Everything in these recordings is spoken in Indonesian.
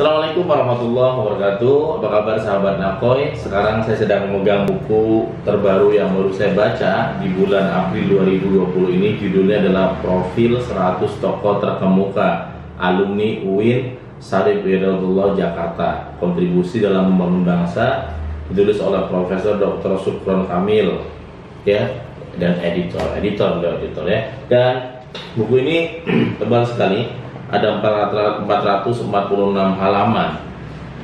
Assalamualaikum warahmatullahi wabarakatuh. Apa kabar sahabat Nakoy? Sekarang saya sedang memegang buku terbaru yang baru saya baca di bulan April 2020 ini. Judulnya adalah Profil 100 Tokoh Terkemuka Alumni UIN Syarif Hidayatullah Jakarta, Kontribusi dalam Membangun Bangsa, ditulis oleh Profesor Dr. Supron Kamil, ya, dan editor ya. Dan buku ini tebal sekali. Ada 446 halaman,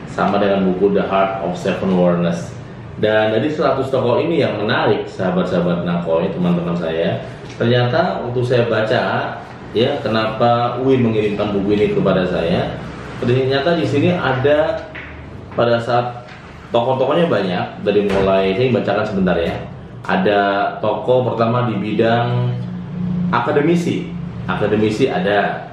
sama dengan buku The Heart of Seven Wonders. Dan dari 100 tokoh ini yang menarik, sahabat-sahabat Nakoy, teman-teman saya, ternyata waktu saya baca, ya, kenapa UIN mengirimkan buku ini kepada saya, ternyata di sini ada pada saat tokoh-tokohnya banyak, dari mulai, saya bacakan sebentar ya. Ada tokoh pertama di bidang akademisi ada.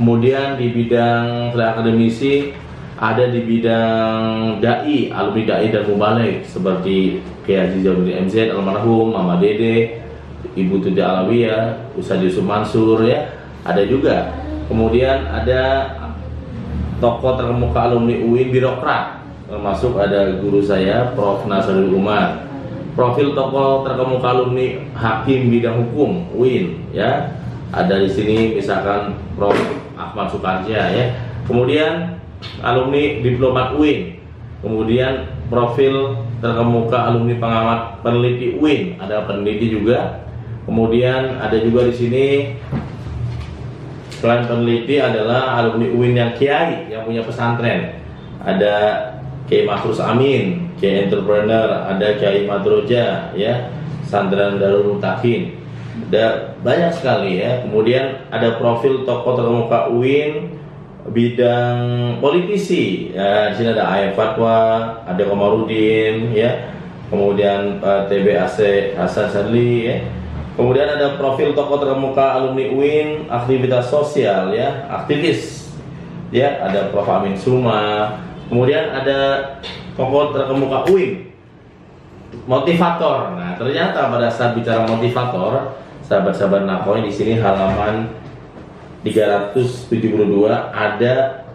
Kemudian di bidang akademisi ada di bidang dai, alumni dai dan mubalik seperti Kiai Haji Zainuddin MZ almarhum, Mama Dede, Ibu Tuti Alawiyah, Ustaz Yusuf Mansur, ya, ada juga. Kemudian ada tokoh terkemuka alumni UIN birokrat, termasuk ada guru saya Prof. Nasrul Umar. Profil tokoh terkemuka alumni hakim bidang hukum UIN, ya. Ada di sini misalkan Prof. Ahmad Sukarja, ya. Kemudian alumni diplomat UIN. Kemudian profil terkemuka alumni pengamat peneliti UIN, ada peneliti juga. Kemudian ada juga di sini selain peneliti adalah alumni UIN yang kiai, yang punya pesantren. Ada Kiai Mahrus Amin, Kiai Entrepreneur, ada Kiai Madroja, ya, Sandran Darul Mutakin. Ada banyak sekali, ya. Kemudian ada profil tokoh terkemuka UIN bidang politisi, ya. Di sini ada Ayat Fatwa, ada Komarudin, ya. Kemudian TBAC Hasan Sadli, ya. Kemudian ada profil tokoh terkemuka alumni UIN aktivitas sosial, ya, aktivis, ya. Ada Prof. Amin Suma. Kemudian ada tokoh terkemuka UIN motivator. Nah, ternyata pada saat bicara motivator, sahabat-sahabat Nakoy, di sini halaman 372 ada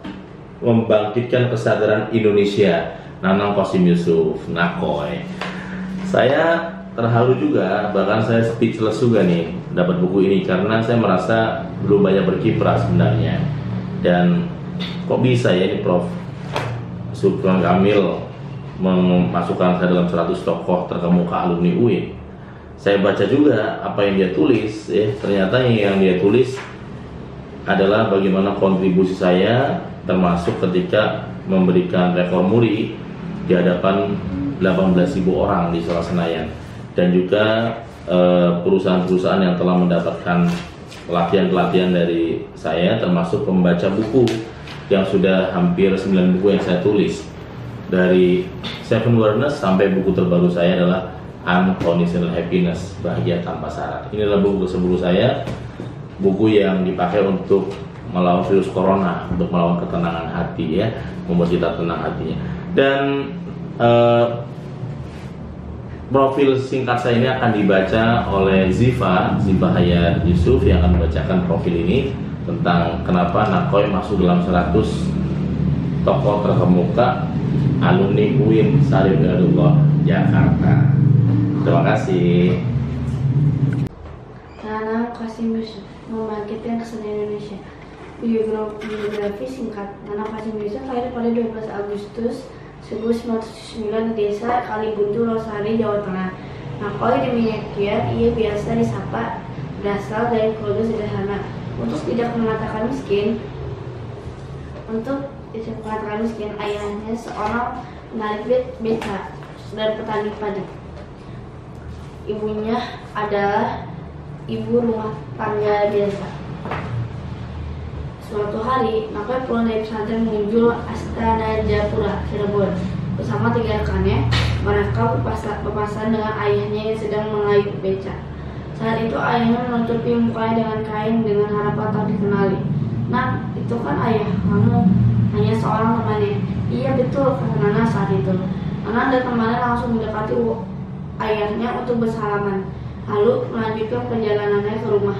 membangkitkan kesadaran Indonesia, Nanang Qasim Yusuf, Nakoy. Saya terharu juga, bahkan saya speechless juga nih dapat buku ini, karena saya merasa belum banyak berkiprah sebenarnya. Dan kok bisa ya ini Prof. Supron Kamil memasukkan saya dalam 100 tokoh terkemuka alumni UIN. Saya baca juga apa yang dia tulis, ya. Ternyata yang dia tulis adalah bagaimana kontribusi saya, termasuk ketika memberikan rekor muri di hadapan 18.000 orang di Istora Senayan, dan juga perusahaan-perusahaan yang telah mendapatkan pelatihan-pelatihan dari saya, termasuk membaca buku yang sudah hampir 9 buku yang saya tulis, dari Seven Wonders sampai buku terbaru saya adalah Unconditional Happiness, Bahagia Tanpa Syarat. Ini adalah buku ke-10 saya, buku yang dipakai untuk melawan virus corona, untuk melawan ketenangan hati, ya, membuat kita tenang hatinya. Dan profil singkat saya ini akan dibaca oleh Ziva Hayat Yusuf, yang akan membacakan profil ini tentang kenapa Nakoy masuk dalam 100 tokoh terkemuka alumni UIN Syarif Hidayatullah Jakarta. Terima kasih. Nanang Qasim Yusuf, membangkitkan kesenian Indonesia. Biografi singkat. Nanang Qasim Yusuf lahir pada 12 Agustus 1909 di desa Kalibuntu, Losari, Jawa Tengah. Nakoy di Minyakia, ia biasa disapa berasal dari keluarga sederhana. Untuk tidak mengatakan miskin, ayahnya seorang penarik beca dan petani padi. Ibunya adalah ibu rumah tangga biasa. Suatu hari, Nakoy pulang dari pesantren menuju Astana Japura, Cirebon. Bersama 3 rekannya, mereka berpapasan dengan ayahnya yang sedang mengayuh beca. Saat itu ayahnya menutupi mukanya dengan kain dengan harapan tak dikenali. "Nak, itu kan ayah kamu," hanya seorang temannya. "Iya betul," kata Nana saat itu. Nana dan temannya langsung mendekati ayahnya untuk bersalaman, lalu melanjutkan perjalanannya ke rumah.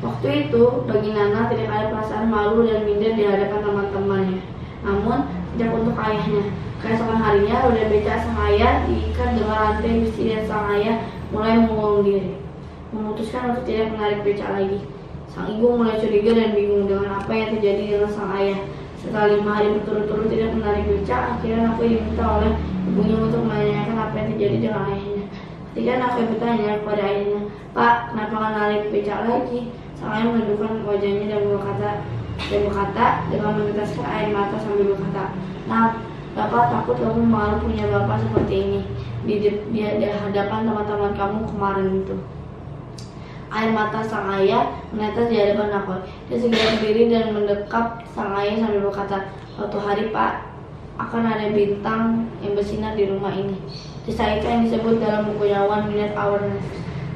Waktu itu, bagi Nana tidak ada perasaan malu dan minder di hadapan teman-temannya. Namun, ke ayahnya. Keesokan harinya, roda beca sang ayah diikat dengan rantai besi dan sang ayah mulai mengurung diri, memutuskan untuk tidak menarik beca lagi. Sang ibu mulai curiga dan bingung dengan apa yang terjadi dengan sang ayah. Setelah 5 hari berturut-turut tidak menarik beca, akhirnya Nakoi diminta oleh ibunya untuk menanyakan apa yang terjadi dengan ayahnya. Ketika Nakoi bertanya kepada ayahnya, "Pak, kenapa nggak narik beca lagi?" Sang ayah menundukkan wajahnya dan berkata dengan meneteskan air mata sambil berkata, "Nah, Bapak takut kamu malu punya bapak seperti ini di hadapan teman-teman kamu kemarin itu." Air mata sang ayah menetes di hadapan Nakoi. Dia segera berdiri dan mendekap sang ayah sambil berkata, "Suatu hari, Pak, akan ada bintang yang bersinar di rumah ini." Kisah itu yang disebut dalam bukunya 1 Minute Awareness,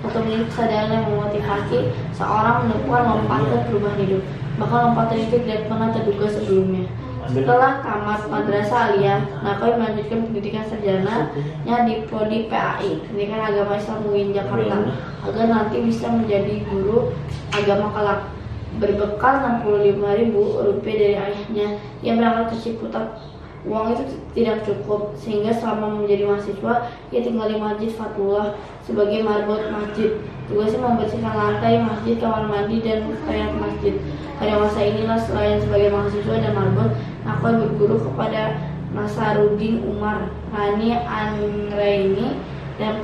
1 menit kesadaran yang memotivasi seorang melakukan lompatan perubahan hidup. Bahkan lompatan itu tidak pernah terduga sebelumnya. Setelah tamat madrasah aliyah, Nakoi melanjutkan pendidikan sarjananya di Prodi PAI, Pendidikan Agama Islam UIN Jakarta, agar nanti bisa menjadi guru agama kelak. Berbekal 65.000 rupiah dari ayahnya, ia berangkat ke Ciputat. Uang itu tidak cukup, sehingga selama menjadi mahasiswa, ia tinggal di Masjid Fatullah sebagai marbot masjid. Tugasnya membersihkan lantai masjid, kamar mandi, dan toilet masjid. Pada masa inilah, selain sebagai mahasiswa dan marbot, Nakoi berguru kepada Nasaruddin Umar, Rani Anggraini, dan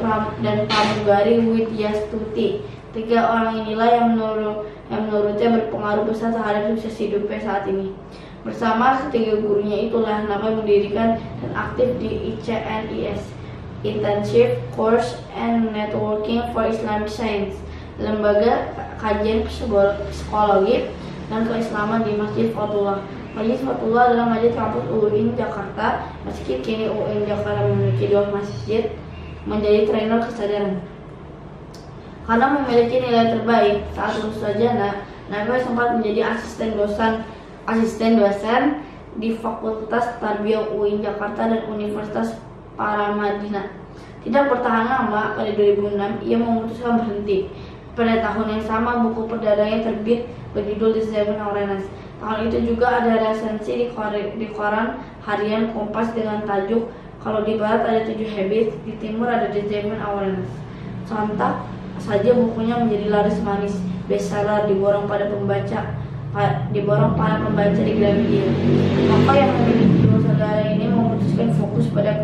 pramugari Widyastuti. 3 orang inilah yang menurutnya berpengaruh besar terhadap sukses hidupnya saat ini. Bersama ketiga gurunya itulah Nakoi mendirikan dan aktif di ICNIS, Intensive Course and Networking for Islamic Science, lembaga kajian psikologi dan keislaman di Masjid Fatullah. Masjid Fatullah adalah masjid kampus UIN Jakarta. Meski kini UIN Jakarta memiliki 2 masjid, menjadi trainer kesadaran. Karena memiliki nilai terbaik saat lulus sarjana, Nakoi sempat menjadi asisten dosen di Fakultas Tarbiyah UIN Jakarta dan Universitas Paramadina. Tidak bertahan lama, pada 2006 ia memutuskan berhenti. Pada tahun yang sama, buku perdananya terbit berjudul The Seven Awareness. Tahun itu juga ada resensi di koran harian Kompas dengan tajuk "Kalau di Barat ada 7 habits, di Timur ada The Seven Awareness." Sontak saja bukunya menjadi laris manis, bestseller, diborong para pembaca di Gramedia. Maka yang memiliki 2 saudara ini memutuskan fokus pada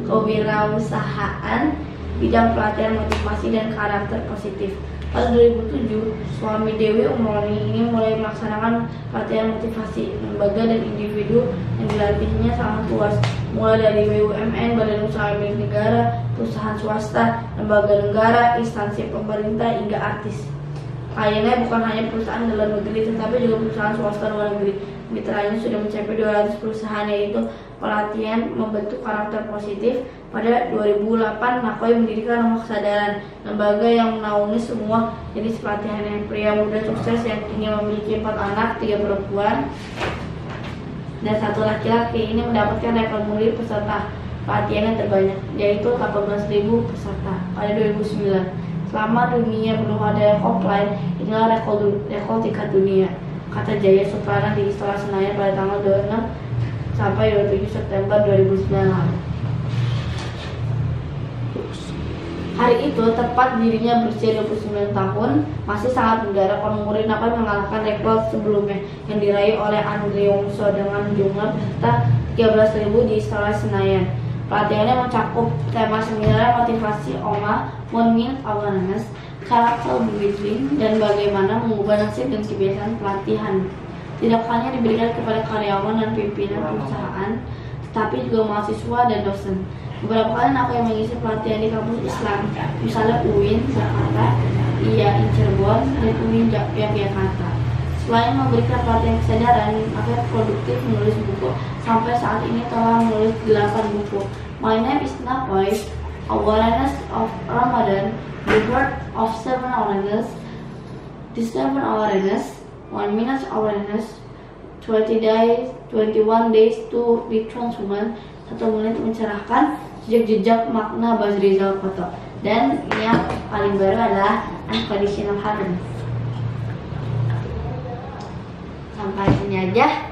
kewirausahaan, bidang pelatihan motivasi dan karakter positif. Pada 2007, suami Dewi Umroni ini mulai melaksanakan pelatihan motivasi. Lembaga dan individu yang dilatihnya sangat luas, mulai dari BUMN, badan usaha milik negara, perusahaan swasta, lembaga negara, instansi pemerintah, hingga artis. Kliennya bukan hanya perusahaan dalam negeri, tetapi juga perusahaan swasta luar negeri. Mitranya sudah mencapai 200 perusahaan, yaitu pelatihan membentuk karakter positif. Pada 2008, Nakoi mendirikan Rumah Kesadaran, lembaga yang menaungi semua jenis pelatihan. Yang pria muda sukses yang kini memiliki 4 anak, 3 perempuan dan 1 laki-laki, ini mendapatkan rekor muri peserta pelatihan yang terbanyak, yaitu 18.000 peserta pada 2009. Selama dunia belum ada rekor lain, inilah rekor tingkat dunia, kata Jaya Suprana di Istora Senayan pada tanggal 26 sampai 27 September 2009 lalu. Hari itu, tepat dirinya berusia 29 tahun, masih sangat muda. Rekor muri Nakoi mengalahkan rekor sebelumnya yang diraih oleh Andre Wongso dengan jumlah peserta 13.000 di Istora Senayan. Pelatihannya mencakup tema seminar motivasi Oma, 1 Minute Awareness, character building, dan bagaimana mengubah nasib dan kebiasaan pelatihan. Tidak hanya diberikan kepada karyawan dan pimpinan perusahaan, tetapi juga mahasiswa dan dosen. Beberapa kali Nakoi mengisi pelatihan di kampus Islam, misalnya UIN Jakarta, IAIN Cirebon, dan UIN Yogyakarta. Selain memberikan pelatihan kesadaran, Nakoi produktif menulis buku. Sampai saat ini telah menulis 8 buku. My Name is Nakoi, Awareness of Ramadan, The Birth of 7 Awareness, The 7 Awareness, 1 Minute Awareness, 21 Days to be Transformed, 1 menit mencerahkan, jejak makna Bas Rizal Koto, dan yang paling baru adalah Unconditional Happiness. Sampai sini aja.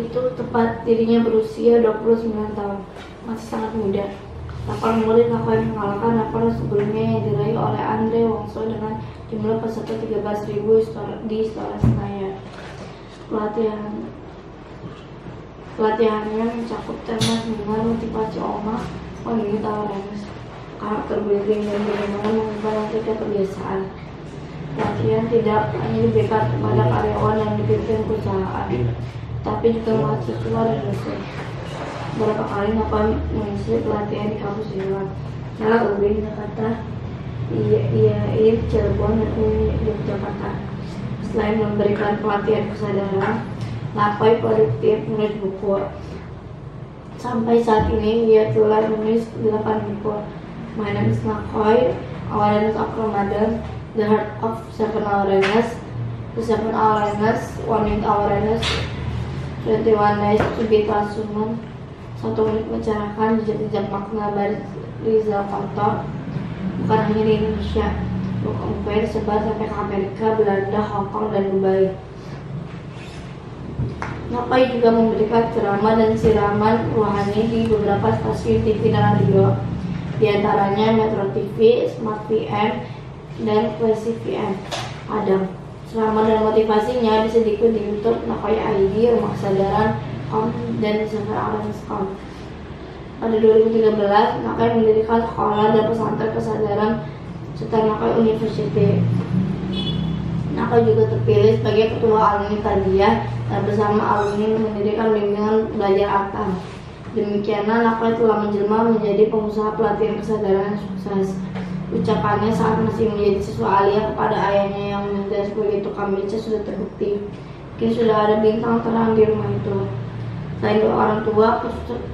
itu tepat dirinya berusia 29 tahun, masih sangat muda. Laporan murid Nakoi mengalahkan laporan sebelumnya yang diraih oleh Andre Wongso dengan jumlah peserta 13.000 di Istora Senayan. Pelatihannya mencakup tema dengan motivasi Oma, unit awareness, karakter building, dan bagaimana mengubah etika kebiasaan. Pelatihan tidak hanya diberikan kepada karyawan yang dipimpin perusahaan, tapi juga mahasiswa dan dosen. Berapa kali Nakoi mengisi pelatihan di kampus Irwan, Nala UIN Jakarta, IAIN Cirebon, dan UIN Yogyakarta. Selain memberikan pelatihan kesadaran, Nakoi produktif menulis buku. Sampai saat ini dia telah menulis 8 buku. My Name is Nakoi, Awareness of Ramadan, The Heart of 7 Awareness, The 7 Awareness, 1 Minute Awareness, 21 Days to be Transhuman, 1 menit mencerahkan jejak-jejak makna baris Rizal Kantor. Bukan hanya di Indonesia, Book on Fair sebar sampai ke Amerika, Belanda, Hong Kong, dan Dubai. Nakoi juga memberikan ceramah dan siraman rohani di beberapa stasiun TV dan radio, di antaranya Metro TV, Smart VM, dan Classic VM. Adam. Ceramah dan motivasinya bisa diikuti di YouTube Nakoi ID, Rumah Kesadaran dan Center Awareness.com. Pada 2013, Nakoi mendirikan sekolah dan pesantren kesadaran serta Nakoi University. Nakoi juga terpilih sebagai ketua alumni Tarbiyah dan bersama alumni mendirikan bimbingan belajar Atam. Demikianlah Nakoi telah menjelma menjadi pengusaha pelatihan kesadaran yang sukses. Ucapannya saat masih menjadi siswa alia kepada ayahnya yang menjadi sebagai tukang beca sudah terbukti. Kini sudah ada bintang terang di rumah itu. Selain dua orang tua,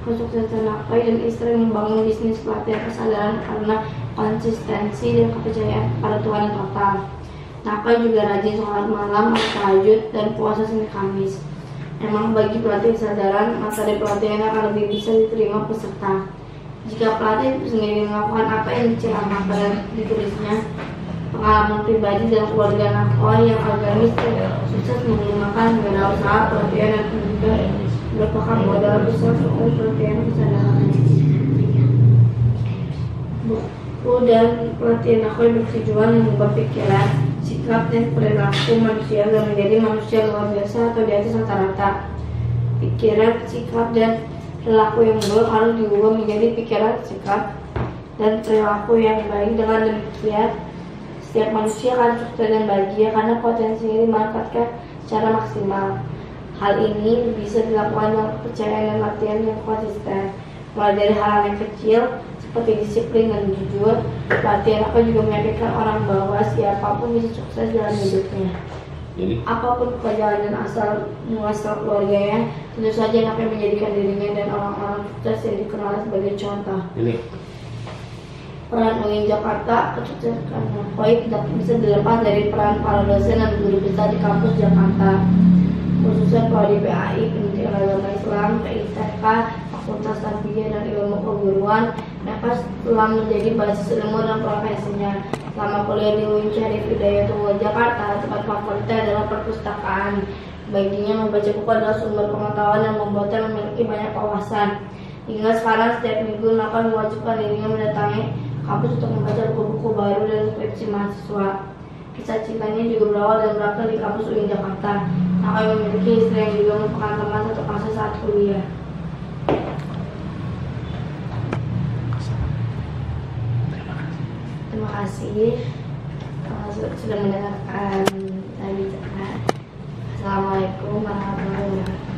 kesuksesan Nakoi dan istri membangun bisnis pelatihan kesadaran karena konsistensi dan kepercayaan pada Tuhan yang total. Nakoi juga rajin sholat malam, tahajud, dan puasa Senin Kamis. Memang bagi pelatih kesadaran, materi pelatihan akan lebih bisa diterima peserta. Jika pelatih sendiri melakukan apa yang diceramahkan dan ditulisnya, pengalaman pribadi dan keluarga Nakoi yang agamis dan sukses menggunakan wirausaha pelatihan dan juga merupakan modal besar sukses pelatihan kesadaran. Buku dan pelatihan Nakoi bertujuan mengubah pikiran, sikap, dan perilaku manusia agar menjadi manusia luar biasa atau di atas rata-rata. Pikiran, sikap, dan perilaku yang buruk harus diubah menjadi pikiran, sikap, dan perilaku yang baik. Dengan demikian, setiap manusia akan sukses dan bahagia karena potensinya dimanfaatkan secara maksimal. Hal ini bisa dilakukan dengan kepercayaan dan latihan yang konsisten, mulai dari hal yang kecil seperti disiplin dan jujur. Pelatihan Nakoi juga meyakinkan orang bahwa siapapun bisa sukses dalam hidupnya. Jadi, apapun pekerjaan dan asal muasal keluarganya, tentu saja Nakoi menjadikan dirinya dan orang-orang sukses yang dikenal sebagai contoh. Peran UIN Jakarta, kesuksesan Nakoi tidak bisa dilepas dari peran para dosen dan guru besar di kampus Jakarta, khususnya Prodi PAI, Pendidikan Agama Islam, PITK, Fakultas Tarbiyah dan Ilmu Keguruan. Mereka telah menjadi basis ilmu dan profesinya. Selama kuliah di UIN Syarif Hidayatullah Jakarta, tempat favoritnya adalah perpustakaan. Baginya membaca buku adalah sumber pengetahuan yang membuatnya memiliki banyak wawasan. Hingga sekarang setiap minggu Nakoi mewajibkan dirinya mendatangi kampus untuk membaca buku-buku baru dan skripsi mahasiswa. Kisah cintanya juga berawal dan berakhir di kampus UIN Jakarta. Nakoi memiliki istri yang juga merupakan teman satu kelas saat kuliah. Terima kasih sudah mendengarkan saya bicara. Assalamualaikum warahmatullahi wabarakatuh.